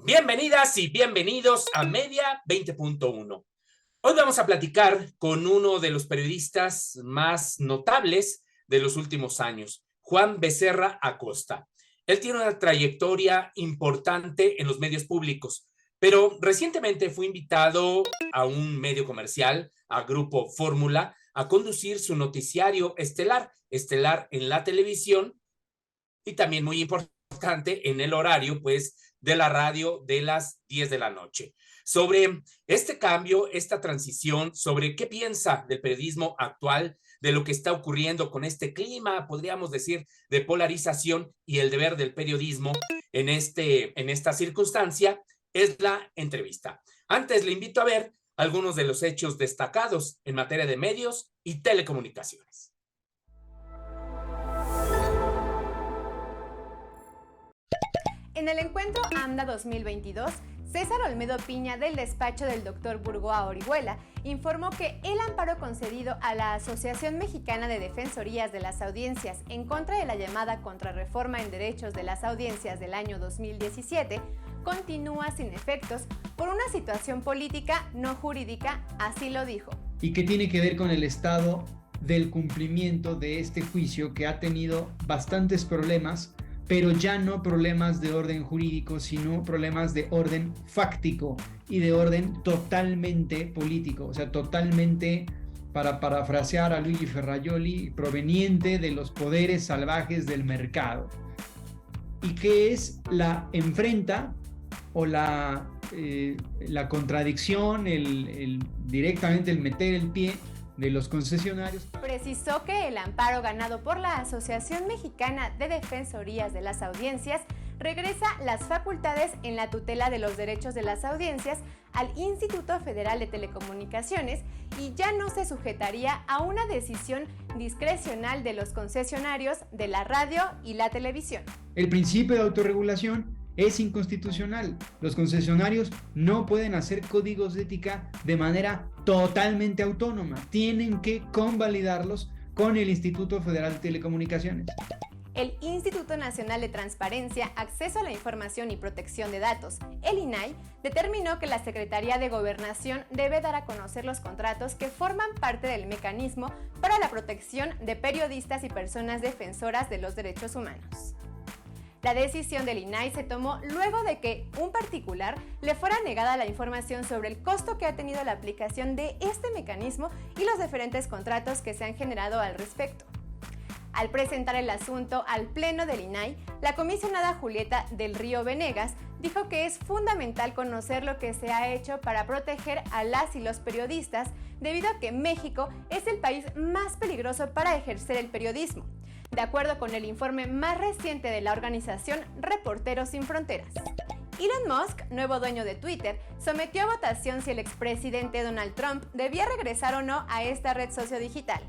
Bienvenidas y bienvenidos a Media 20.1. Hoy vamos a platicar con uno de los periodistas más notables de los últimos años, Juan Becerra Acosta. Él tiene una trayectoria importante en los medios públicos, pero recientemente fue invitado a un medio comercial, a Grupo Fórmula, a conducir su noticiario estelar en la televisión y también muy importante en el horario, pues, de la radio de las 10 de la noche. Sobre este cambio, esta transición, sobre qué piensa del periodismo actual, de lo que está ocurriendo con este clima, podríamos decir, de polarización y el deber del periodismo en esta circunstancia, es la entrevista. Antes le invito a ver algunos de los hechos destacados en materia de medios y telecomunicaciones. En el encuentro AMDA 2022, César Olmedo Piña, del despacho del Dr. Burgoa Orihuela, informó que el amparo concedido a la Asociación Mexicana de Defensorías de las Audiencias en contra de la llamada Contrarreforma en Derechos de las Audiencias del año 2017 continúa sin efectos por una situación política no jurídica, así lo dijo. Y que tiene que ver con el estado del cumplimiento de este juicio, que ha tenido bastantes problemas, pero ya no problemas de orden jurídico, sino problemas de orden fáctico y de orden totalmente político, o sea, totalmente, para parafrasear a Luigi Ferrajoli, proveniente de los poderes salvajes del mercado. Y que la enfrenta o la contradicción, directamente el meter el pie de los concesionarios. Precisó que el amparo ganado por la Asociación Mexicana de Defensorías de las Audiencias regresa las facultades en la tutela de los derechos de las audiencias al Instituto Federal de Telecomunicaciones y ya no se sujetaría a una decisión discrecional de los concesionarios de la radio y la televisión. El principio de autorregulación es inconstitucional. Los concesionarios no pueden hacer códigos de ética de manera totalmente autónoma. Tienen que convalidarlos con el Instituto Federal de Telecomunicaciones. El Instituto Nacional de Transparencia, Acceso a la Información y Protección de Datos, el INAI, determinó que la Secretaría de Gobernación debe dar a conocer los contratos que forman parte del mecanismo para la protección de periodistas y personas defensoras de los derechos humanos. La decisión del INAI se tomó luego de que un particular le fuera negada la información sobre el costo que ha tenido la aplicación de este mecanismo y los diferentes contratos que se han generado al respecto. Al presentar el asunto al Pleno del INAI, la comisionada Julieta del Río Venegas dijo que es fundamental conocer lo que se ha hecho para proteger a las y los periodistas, debido a que México es el país más peligroso para ejercer el periodismo, de acuerdo con el informe más reciente de la organización Reporteros Sin Fronteras. Elon Musk, nuevo dueño de Twitter, sometió a votación si el expresidente Donald Trump debía regresar o no a esta red sociodigital.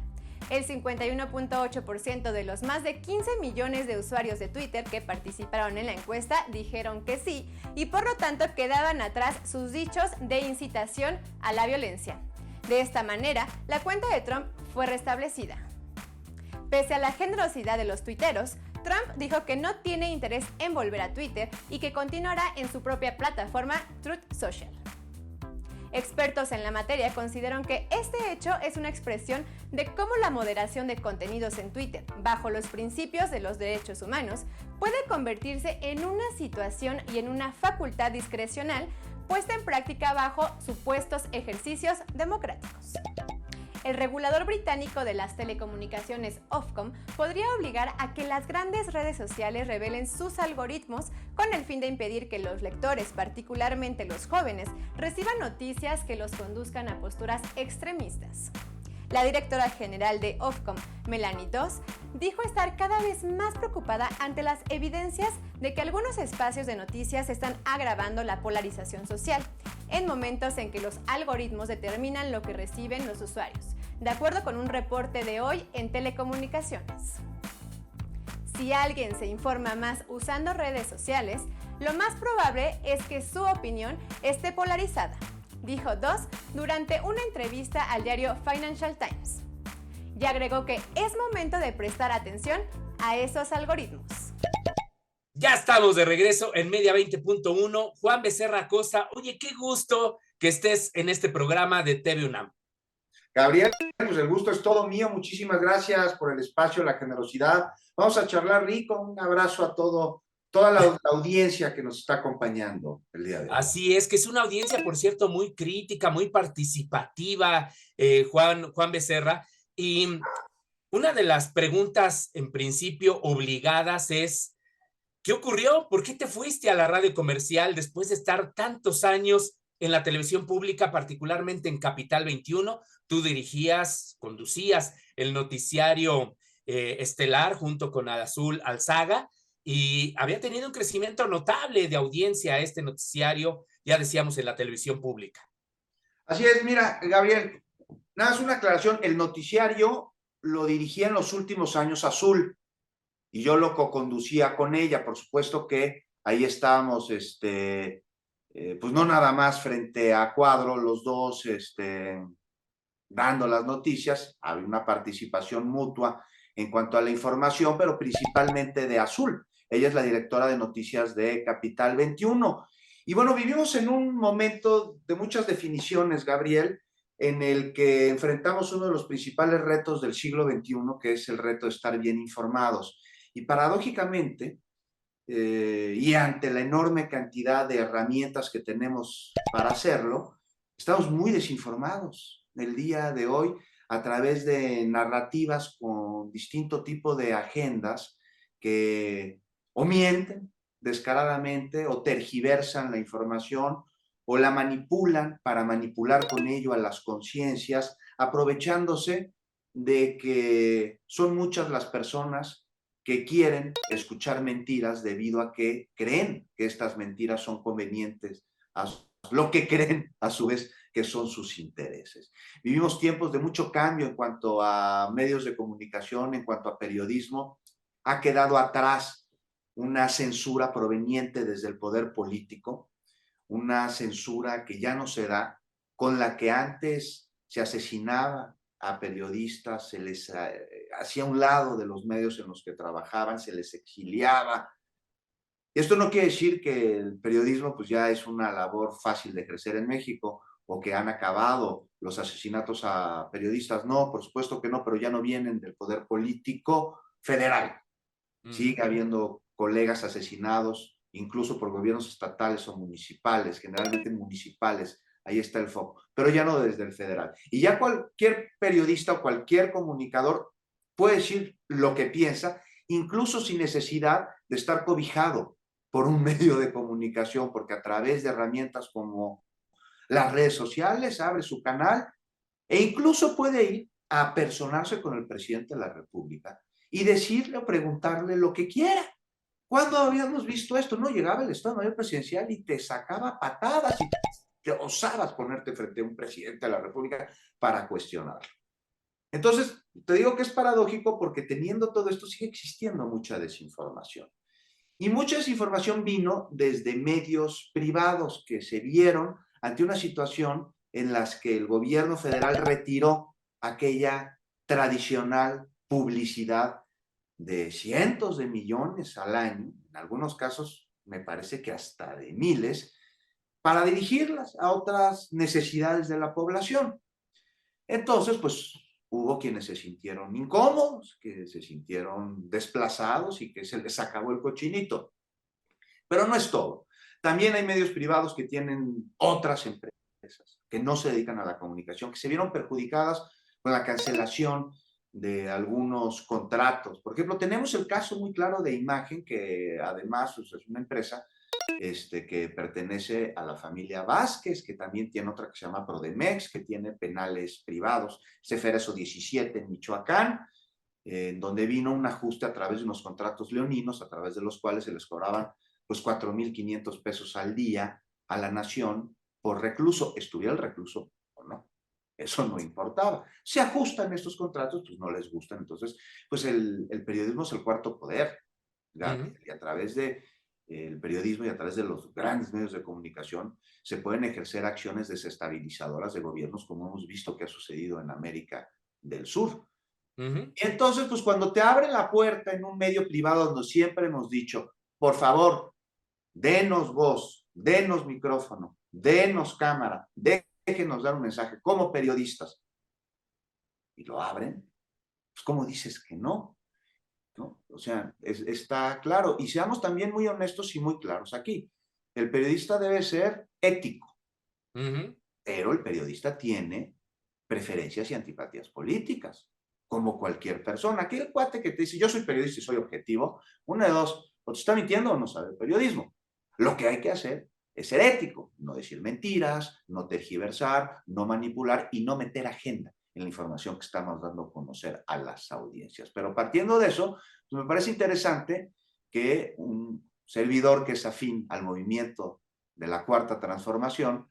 El 51.8% de los más de 15 millones de usuarios de Twitter que participaron en la encuesta dijeron que sí, y por lo tanto quedaban atrás sus dichos de incitación a la violencia. De esta manera, la cuenta de Trump fue restablecida. Pese a la generosidad de los tuiteros, Trump dijo que no tiene interés en volver a Twitter y que continuará en su propia plataforma Truth Social. Expertos en la materia consideran que este hecho es una expresión de cómo la moderación de contenidos en Twitter, bajo los principios de los derechos humanos, puede convertirse en una situación y en una facultad discrecional puesta en práctica bajo supuestos ejercicios democráticos. El regulador británico de las telecomunicaciones, Ofcom, podría obligar a que las grandes redes sociales revelen sus algoritmos con el fin de impedir que los lectores, particularmente los jóvenes, reciban noticias que los conduzcan a posturas extremistas. La directora general de Ofcom, Melanie Doss, dijo estar cada vez más preocupada ante las evidencias de que algunos espacios de noticias están agravando la polarización social, en momentos en que los algoritmos determinan lo que reciben los usuarios, de acuerdo con un reporte de hoy en Telecomunicaciones. Si alguien se informa más usando redes sociales, lo más probable es que su opinión esté polarizada, dijo Doss durante una entrevista al diario Financial Times. Y agregó que es momento de prestar atención a esos algoritmos. Ya estamos de regreso en Media 20.1. Juan Becerra Acosta, oye, qué gusto que estés en este programa de TV UNAM. Gabriel, pues el gusto es todo mío. Muchísimas gracias por el espacio, la generosidad. Vamos a charlar rico. Un abrazo a toda la audiencia que nos está acompañando el día de hoy. Así es, que es una audiencia, por cierto, muy crítica, muy participativa, Juan Becerra. Y una de las preguntas, en principio, obligadas es, ¿qué ocurrió? ¿Por qué te fuiste a la radio comercial después de estar tantos años en la televisión pública, particularmente en Capital 21? Tú conducías el noticiario estelar junto con Azul Alzaga y había tenido un crecimiento notable de audiencia este noticiario, ya decíamos, en la televisión pública. Así es, mira, Gabriel, nada más una aclaración. El noticiario lo dirigía en los últimos años Azul y yo lo co-conducía con ella. Por supuesto que ahí estábamos, pues no nada más frente a cuadro, los dos, dando las noticias. Había una participación mutua en cuanto a la información, pero principalmente de Azul. Ella es la directora de noticias de Capital 21. Y bueno, vivimos en un momento de muchas definiciones, Gabriel, en el que enfrentamos uno de los principales retos del siglo XXI, que es el reto de estar bien informados. Y paradójicamente, y ante la enorme cantidad de herramientas que tenemos para hacerlo, estamos muy desinformados el día de hoy a través de narrativas con distinto tipo de agendas que o mienten descaradamente o tergiversan la información o la manipulan para manipular con ello a las conciencias, aprovechándose de que son muchas las personas que quieren escuchar mentiras debido a que creen que estas mentiras son convenientes a lo que creen a su vez que son sus intereses. Vivimos tiempos de mucho cambio en cuanto a medios de comunicación, en cuanto a periodismo. Ha quedado atrás una censura proveniente desde el poder político, una censura que ya no se da, con la que antes se asesinaba a periodistas, se les hacía a un lado de los medios en los que trabajaban, se les exiliaba. Y esto no quiere decir que el periodismo pues ya es una labor fácil de crecer en México o que han acabado los asesinatos a periodistas. No, por supuesto que no, pero ya no vienen del poder político federal. Sigue habiendo colegas asesinados, incluso por gobiernos estatales o municipales, generalmente municipales. Ahí está el foco, pero ya no desde el federal. Y ya cualquier periodista o cualquier comunicador puede decir lo que piensa, incluso sin necesidad de estar cobijado por un medio de comunicación, porque a través de herramientas como las redes sociales abre su canal e incluso puede ir a personarse con el presidente de la República y decirle o preguntarle lo que quiera. ¿Cuándo habíamos visto esto? No, llegaba el Estado Mayor Presidencial y te sacaba patadas y te osabas ponerte frente a un presidente de la República para cuestionarlo. Entonces, te digo que es paradójico porque teniendo todo esto sigue existiendo mucha desinformación. Y mucha desinformación vino desde medios privados que se vieron ante una situación en la que el gobierno federal retiró aquella tradicional publicidad de cientos de millones al año, en algunos casos me parece que hasta de miles, para dirigirlas a otras necesidades de la población. Entonces, pues hubo quienes se sintieron incómodos, que se sintieron desplazados y que se les acabó el cochinito. Pero no es todo. También hay medios privados que tienen otras empresas que no se dedican a la comunicación, que se vieron perjudicadas con la cancelación de algunos contratos. Por ejemplo, tenemos el caso muy claro de Imagen, que además pues, es una empresa que pertenece a la familia Vázquez, que también tiene otra que se llama Prodemex, que tiene penales privados, Ceferezo 17 en Michoacán, en donde vino un ajuste a través de unos contratos leoninos, a través de los cuales se les cobraban pues 4,500 pesos al día a la nación por recluso, estuviera el recluso o no. Eso no importaba. Se ajustan estos contratos, pues no les gustan. Entonces, pues el periodismo es el cuarto poder. Y a través de el periodismo y a través de los grandes medios de comunicación se pueden ejercer acciones desestabilizadoras de gobiernos, como hemos visto que ha sucedido en América del Sur. Y entonces, pues cuando te abren la puerta en un medio privado donde siempre hemos dicho, por favor, denos voz, denos micrófono, denos cámara, déjenos dar un mensaje como periodistas. Y lo abren, pues ¿cómo dices que no? ¿No? O sea, está claro. Y seamos también muy honestos y muy claros aquí. El periodista debe ser ético, pero el periodista tiene preferencias y antipatías políticas, como cualquier persona. Aquel cuate que te dice, yo soy periodista y soy objetivo, una de dos, o te está mintiendo o no sabe el periodismo. Lo que hay que hacer es ser ético, no decir mentiras, no tergiversar, no manipular y no meter agenda en la información que estamos dando a conocer a las audiencias. Pero partiendo de eso, pues me parece interesante que un servidor que es afín al movimiento de la Cuarta Transformación,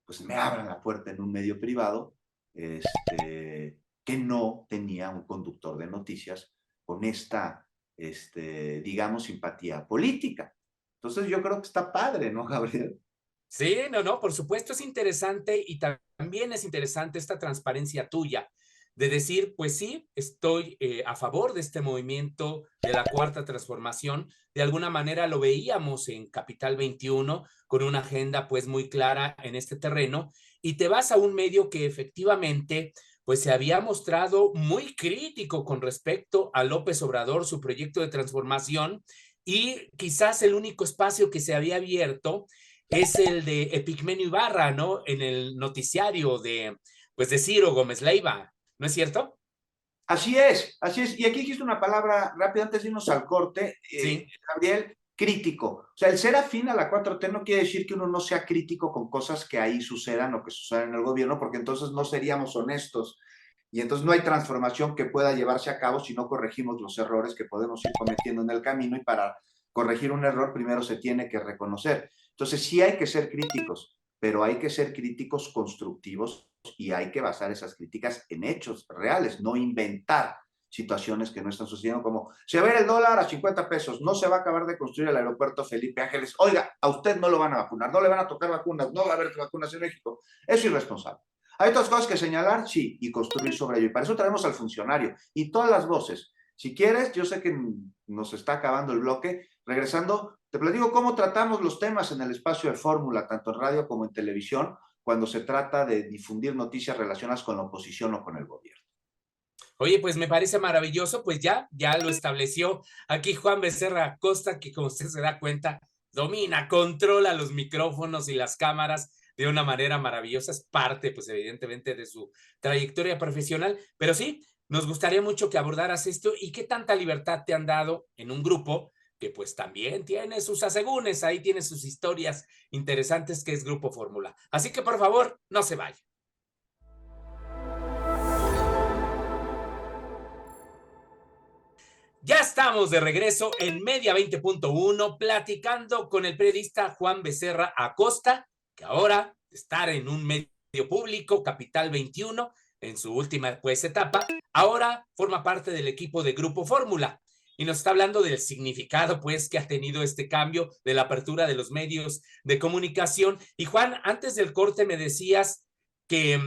pues me abra la puerta en un medio privado que no tenía un conductor de noticias con esta, digamos, simpatía política. Entonces yo creo que está padre, ¿no, Gabriel? Sí, no, por supuesto es interesante y también es interesante esta transparencia tuya de decir, pues sí, estoy a favor de este movimiento de la Cuarta Transformación. De alguna manera lo veíamos en Capital 21 con una agenda pues muy clara en este terreno y te vas a un medio que efectivamente pues se había mostrado muy crítico con respecto a López Obrador, su proyecto de transformación y quizás el único espacio que se había abierto es el de Epigmenio Ibarra, ¿no? En el noticiario pues de Ciro Gómez Leiva, ¿no es cierto? Así es, así es. Y aquí dijiste una palabra rápida antes de irnos al corte, Sí. Gabriel, crítico. O sea, el ser afín a la 4T no quiere decir que uno no sea crítico con cosas que ahí sucedan o que sucedan en el gobierno, porque entonces no seríamos honestos. Y entonces no hay transformación que pueda llevarse a cabo si no corregimos los errores que podemos ir cometiendo en el camino. Y para corregir un error, primero se tiene que reconocer. Entonces sí hay que ser críticos, pero hay que ser críticos constructivos y hay que basar esas críticas en hechos reales, no inventar situaciones que no están sucediendo, como se va a ver el dólar a 50 pesos, no se va a acabar de construir el aeropuerto Felipe Ángeles, oiga, a usted no lo van a vacunar, no le van a tocar vacunas, no va a haber vacunas en México. Es irresponsable. Hay otras cosas que señalar, sí, y construir sobre ello. Y para eso traemos al funcionario y todas las voces. Si quieres, yo sé que nos está acabando el bloque. Regresando, te platico cómo tratamos los temas en el espacio de Fórmula, tanto en radio como en televisión, cuando se trata de difundir noticias relacionadas con la oposición o con el gobierno. Oye, pues me parece maravilloso, pues ya lo estableció aquí Juan Becerra Acosta, que como usted se da cuenta, domina, controla los micrófonos y las cámaras de una manera maravillosa, es parte, pues evidentemente, de su trayectoria profesional, pero sí, nos gustaría mucho que abordaras esto y qué tanta libertad te han dado en un grupo que pues también tiene sus asegúnes, ahí tiene sus historias interesantes que es Grupo Fórmula. Así que por favor, no se vaya. Ya estamos de regreso en Media 20.1 platicando con el periodista Juan Becerra Acosta, que ahora estar en un medio público, Capital 21, en su última pues etapa, ahora forma parte del equipo de Grupo Fórmula y nos está hablando del significado pues que ha tenido este cambio de la apertura de los medios de comunicación. Y Juan, antes del corte me decías que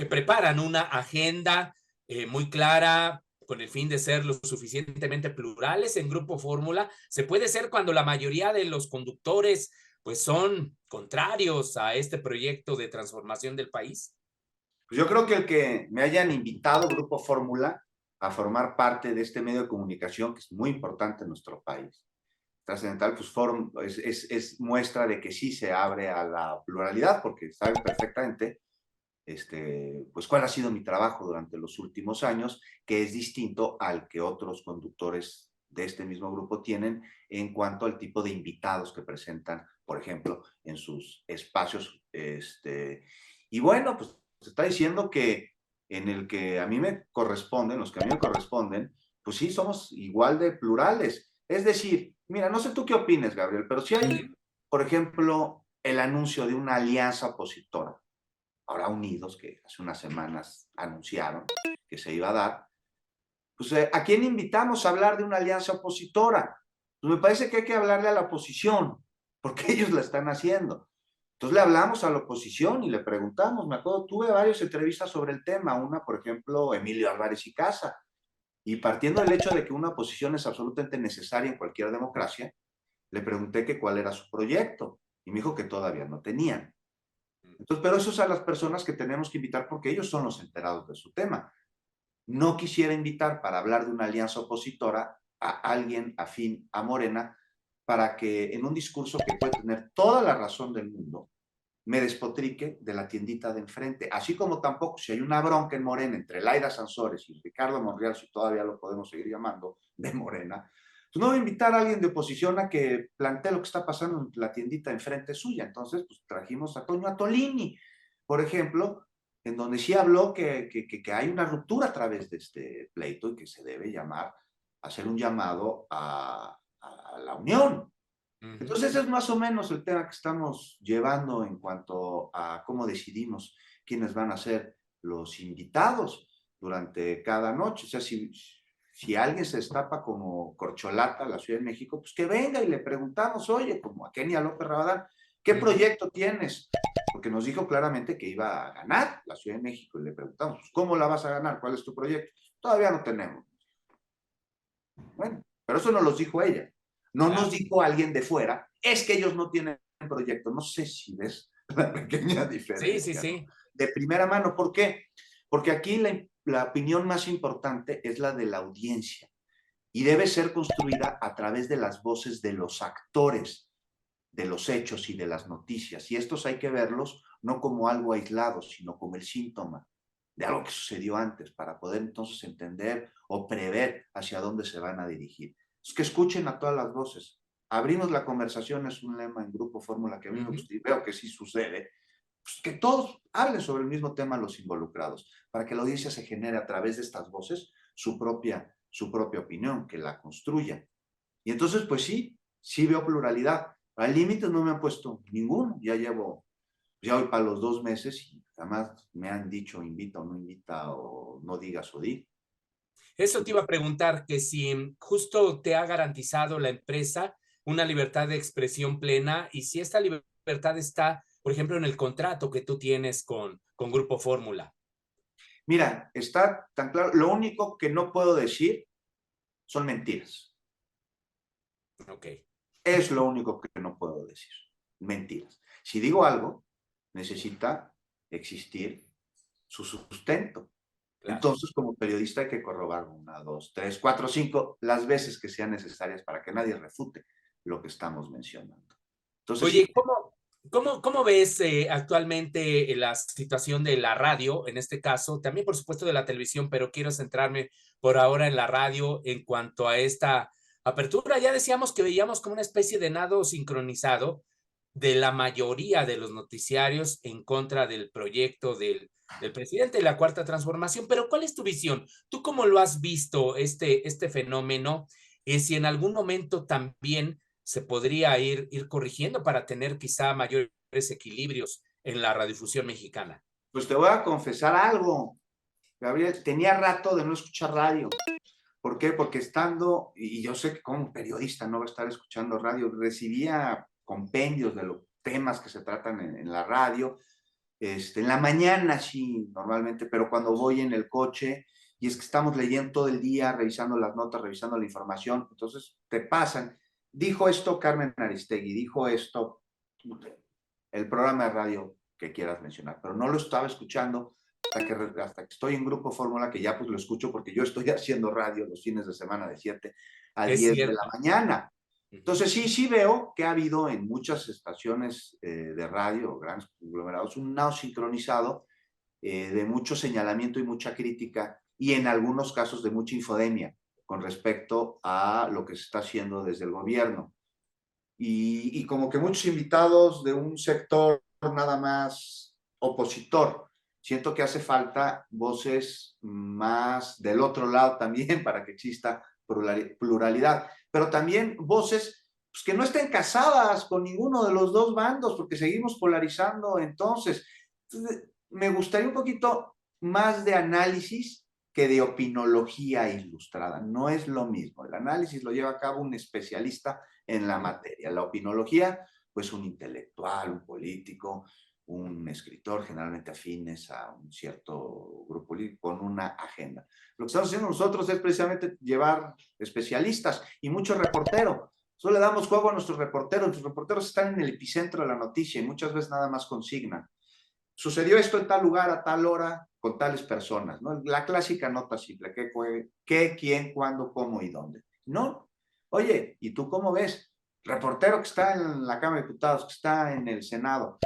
preparan una agenda muy clara, con el fin de ser lo suficientemente plurales en Grupo Fórmula. Se puede ser cuando la mayoría de los conductores pues son contrarios a este proyecto de transformación del país. Pues yo creo que el que me hayan invitado Grupo Fórmula a formar parte de este medio de comunicación, que es muy importante en nuestro país, trascendental, pues es muestra de que sí se abre a la pluralidad, porque saben perfectamente pues cuál ha sido mi trabajo durante los últimos años, que es distinto al que otros conductores de este mismo grupo tienen en cuanto al tipo de invitados que presentan, por ejemplo, en sus espacios. Y bueno, pues se está diciendo que en el que a mí me corresponden, los que a mí me corresponden, pues sí, somos igual de plurales. Es decir, mira, no sé tú qué opines, Gabriel, pero si hay, por ejemplo, el anuncio de una alianza opositora, ahora Unidos, que hace unas semanas anunciaron que se iba a dar, pues ¿a quién invitamos a hablar de una alianza opositora? Pues me parece que hay que hablarle a la oposición, porque ellos la están haciendo. Entonces le hablamos a la oposición y le preguntamos, me acuerdo, tuve varias entrevistas sobre el tema, una, por ejemplo, Emilio Álvarez y Casa, y partiendo del hecho de que una oposición es absolutamente necesaria en cualquier democracia, Le pregunté que cuál era su proyecto y me dijo que todavía no tenían. Entonces, pero esos son las personas que tenemos que invitar porque ellos son los enterados de su tema. No quisiera invitar para hablar de una alianza opositora a alguien afín a Morena para que en un discurso que puede tener toda la razón del mundo, me despotrique de la tiendita de enfrente. Así como tampoco, si hay una bronca en Morena entre Laida Sansores y Ricardo Monreal, si todavía lo podemos seguir llamando, de Morena, pues no voy a invitar a alguien de oposición a que plantee lo que está pasando en la tiendita de enfrente suya. Entonces, pues trajimos a Toño Atolini, por ejemplo, en donde sí habló que hay una ruptura a través de este pleito y que se debe hacer un llamado a la unión. Entonces, ese es más o menos el tema que estamos llevando en cuanto a cómo decidimos quiénes van a ser los invitados durante cada noche. O sea, si alguien se destapa como corcholata a la Ciudad de México, pues que venga y le preguntamos, oye, como a Kenia López Rabadán, ¿qué proyecto tienes? Porque nos dijo claramente que iba a ganar la Ciudad de México y le preguntamos, pues, ¿cómo la vas a ganar? ¿Cuál es tu proyecto? Todavía no tenemos. Bueno, pero eso nos lo dijo ella. No nos dijo alguien de fuera, es que ellos no tienen proyecto. No sé si ves la pequeña diferencia. Sí. ¿No? De primera mano, ¿por qué? Porque aquí la opinión más importante es la de la audiencia y debe ser construida a través de las voces de los actores, de los hechos y de las noticias. Y estos hay que verlos no como algo aislado, sino como el síntoma de algo que sucedió antes, para poder entonces entender o prever hacia dónde se van a dirigir. Es que escuchen a todas las voces. Abrimos la conversación, es un lema en Grupo Fórmula que a mí me gusta y veo que sí sucede. Pues que todos hablen sobre el mismo tema los involucrados, para que la audiencia se genere a través de estas voces su propia opinión, que la construya. Y entonces, pues sí veo pluralidad. Al límite no me han puesto ninguno. Ya voy para los 2 meses y jamás me han dicho invita o no invita o no digas o di. Eso te iba a preguntar, que si justo te ha garantizado la empresa una libertad de expresión plena y si esta libertad está, por ejemplo, en el contrato que tú tienes con Grupo Fórmula. Mira, está tan claro. Lo único que no puedo decir son mentiras. Ok. Es lo único que no puedo decir. Mentiras. Si digo algo, necesita existir su sustento. Claro. Entonces, como periodista hay que corroborar 1, 2, 3, 4, 5, las veces que sean necesarias para que nadie refute lo que estamos mencionando. Entonces, oye, sí. ¿Cómo ves actualmente la situación de la radio, en este caso, también por supuesto de la televisión, pero quiero centrarme por ahora en la radio en cuanto a esta apertura? Ya decíamos que veíamos como una especie de nado sincronizado de la mayoría de los noticiarios en contra del proyecto del presidente de la Cuarta Transformación, pero ¿cuál es tu visión? ¿Tú cómo lo has visto este fenómeno? Si en algún momento también se podría ir corrigiendo para tener quizá mayores equilibrios en la radiodifusión mexicana. Pues te voy a confesar algo, Gabriel, tenía rato de no escuchar radio. ¿Por qué? Porque estando, y yo sé que como periodista no va a estar escuchando radio, recibía compendios de los temas que se tratan en la radio, en la mañana sí, normalmente, pero cuando voy en el coche, y es que estamos leyendo todo el día, revisando las notas, revisando la información, entonces te pasan. Dijo esto Carmen Aristegui, dijo esto el programa de radio que quieras mencionar, pero no lo estaba escuchando hasta que estoy en Grupo Fórmula, que ya pues lo escucho porque yo estoy haciendo radio los fines de semana de 7 a 10 de la mañana. Entonces sí veo que ha habido en muchas estaciones de radio, grandes conglomerados, un nado sincronizado de mucho señalamiento y mucha crítica, y en algunos casos de mucha infodemia con respecto a lo que se está haciendo desde el gobierno. Y como que muchos invitados de un sector nada más opositor. Siento que hace falta voces más del otro lado también para que exista pluralidad, pero también voces pues, que no estén casadas con ninguno de los dos bandos, porque seguimos polarizando. Entonces, me gustaría un poquito más de análisis que de opinología ilustrada. No es lo mismo. El análisis lo lleva a cabo un especialista en la materia. La opinología, pues un intelectual, un político, un escritor, generalmente afines a un cierto grupo político con una agenda. Lo que estamos haciendo nosotros es precisamente llevar especialistas y mucho reportero. Solo le damos juego a nuestros reporteros están en el epicentro de la noticia y muchas veces nada más consignan. Sucedió esto en tal lugar, a tal hora, con tales personas, ¿no? La clásica nota simple, qué, quién, cuándo, cómo y dónde. No, oye, ¿y tú cómo ves? Reportero que está en la Cámara de Diputados, que está en el Senado.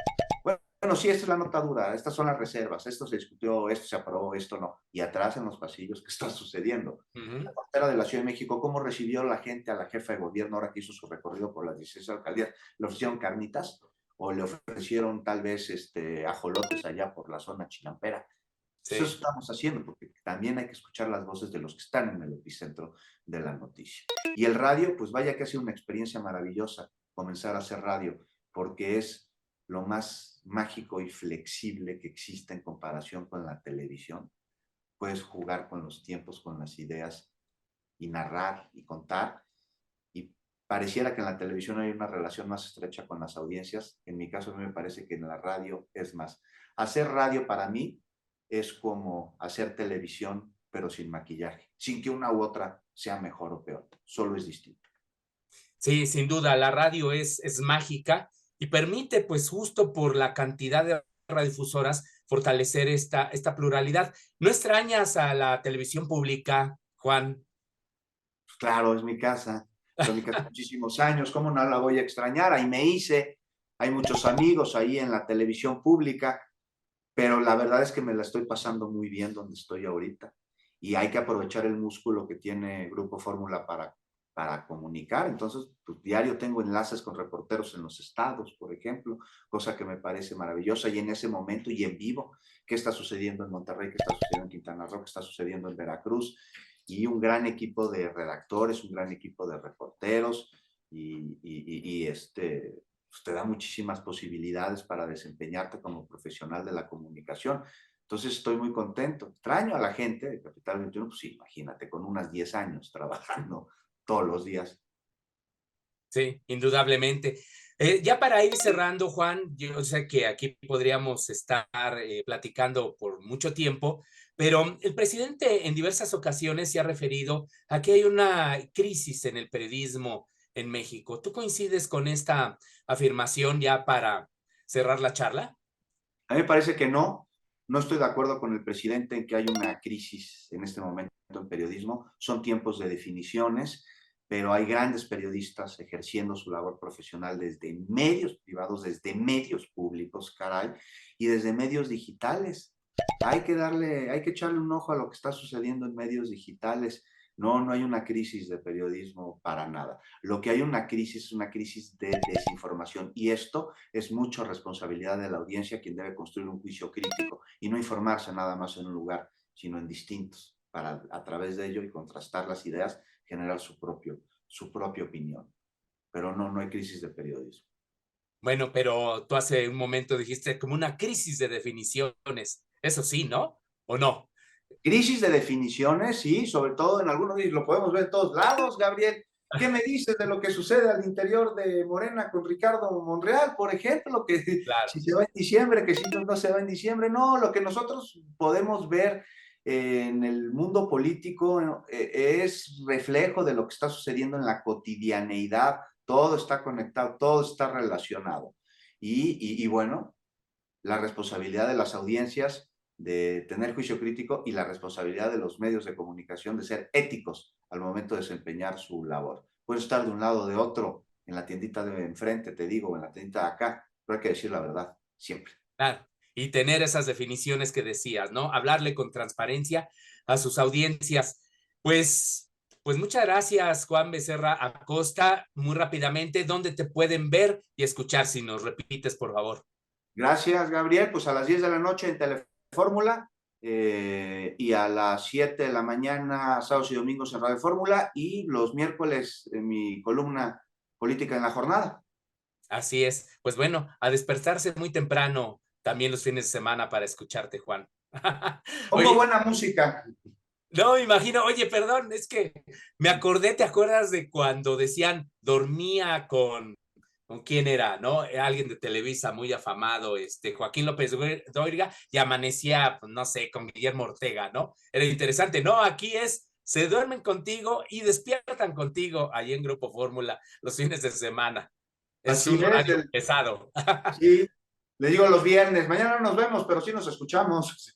Bueno, sí, esta es la nota dura, estas son las reservas, esto se discutió, esto se aprobó, esto no. Y atrás en los pasillos, ¿qué está sucediendo? La reportera de la Ciudad de México, ¿cómo recibió la gente a la jefa de gobierno ahora que hizo su recorrido por las 16 alcaldías? ¿Le ofrecieron carnitas? ¿O le ofrecieron tal vez ajolotes allá por la zona chinampera? Sí. Eso estamos haciendo, porque también hay que escuchar las voces de los que están en el epicentro de la noticia. Y el radio, pues vaya que ha sido una experiencia maravillosa comenzar a hacer radio, porque es lo más mágico y flexible que existe en comparación con la televisión. Puedes jugar con los tiempos, con las ideas y narrar y contar. Y pareciera que en la televisión hay una relación más estrecha con las audiencias. En mi caso, a mí me parece que en la radio es más. Hacer radio para mí es como hacer televisión, pero sin maquillaje, sin que una u otra sea mejor o peor. Solo es distinto. Sí, sin duda, la radio es mágica y permite, pues justo por la cantidad de radiodifusoras, fortalecer esta pluralidad. ¿No extrañas a la televisión pública, Juan? Pues claro, es mi casa. Son mi casa muchísimos años. ¿Cómo no la voy a extrañar? Ahí me hice. Hay muchos amigos ahí en la televisión pública, pero la verdad es que me la estoy pasando muy bien donde estoy ahorita. Y hay que aprovechar el músculo que tiene Grupo Fórmula para comunicar. Entonces, pues, diario tengo enlaces con reporteros en los estados, por ejemplo, cosa que me parece maravillosa. Y en ese momento y en vivo, ¿qué está sucediendo en Monterrey? ¿Qué está sucediendo en Quintana Roo? ¿Qué está sucediendo en Veracruz? Y un gran equipo de redactores, un gran equipo de reporteros pues te da muchísimas posibilidades para desempeñarte como profesional de la comunicación. Entonces estoy muy contento. Extraño a la gente de Capital 21, pues sí, imagínate, con unas 10 años trabajando todos los días. Sí, indudablemente. Ya para ir cerrando, Juan, yo sé que aquí podríamos estar platicando por mucho tiempo, pero el presidente en diversas ocasiones se ha referido a que hay una crisis en el periodismo en México. ¿Tú coincides con esta afirmación ya para cerrar la charla? A mí me parece que no. No estoy de acuerdo con el presidente en que hay una crisis en este momento en periodismo. Son tiempos de definiciones, pero hay grandes periodistas ejerciendo su labor profesional desde medios privados, desde medios públicos, caray, y desde medios digitales. Hay que echarle un ojo a lo que está sucediendo en medios digitales. No hay una crisis de periodismo para nada. Lo que hay una crisis es una crisis de desinformación y esto es mucha responsabilidad de la audiencia quien debe construir un juicio crítico y no informarse nada más en un lugar, sino en distintos, para a través de ello y contrastar las ideas, generar su propia opinión. Pero no hay crisis de periodismo. Bueno, pero tú hace un momento dijiste como una crisis de definiciones. Eso sí, ¿no? ¿O no? Crisis de definiciones, sí, sobre todo en algunos, y lo podemos ver en todos lados, Gabriel. ¿Qué me dices de lo que sucede al interior de Morena con Ricardo Monreal, por ejemplo? Que claro. Si se va en diciembre, que si no se va en diciembre. No, lo que nosotros podemos ver en el mundo político es reflejo de lo que está sucediendo en la cotidianeidad. Todo está conectado, todo está relacionado. Y bueno, la responsabilidad de las audiencias de tener juicio crítico y la responsabilidad de los medios de comunicación de ser éticos al momento de desempeñar su labor. Puedes estar de un lado o de otro, en la tiendita de enfrente, te digo, en la tiendita de acá, pero hay que decir la verdad, siempre. Claro, y tener esas definiciones que decías, ¿no? Hablarle con transparencia a sus audiencias. Pues muchas gracias, Juan Becerra Acosta. Muy rápidamente, ¿dónde te pueden ver y escuchar? Si nos repites, por favor. Gracias, Gabriel. Pues a las 10 de la noche en Telefórmula y a las 7 de la mañana, sábados y domingos en Radio Fórmula y los miércoles en mi columna Política en la Jornada. Así es. Pues bueno, a despertarse muy temprano también los fines de semana para escucharte, Juan. Pongo buena música. No, me imagino. Oye, perdón, es que me acordé, ¿te acuerdas de cuando decían dormía con quién era, ¿no? Alguien de Televisa muy afamado, Joaquín López Dóriga, y amanecía, pues, no sé, con Guillermo Ortega, ¿no? Era interesante, ¿no? Aquí es se duermen contigo y despiertan contigo ahí en Grupo Fórmula los fines de semana. Es un horario pesado. Sí, le digo los viernes, mañana no nos vemos, pero sí nos escuchamos.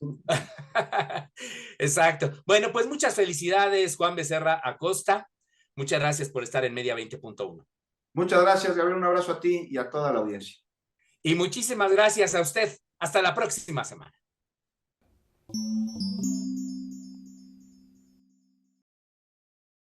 Exacto. Bueno, pues muchas felicidades, Juan Becerra Acosta. Muchas gracias por estar en Media 20.1. Muchas gracias, Gabriel. Un abrazo a ti y a toda la audiencia. Y muchísimas gracias a usted. Hasta la próxima semana.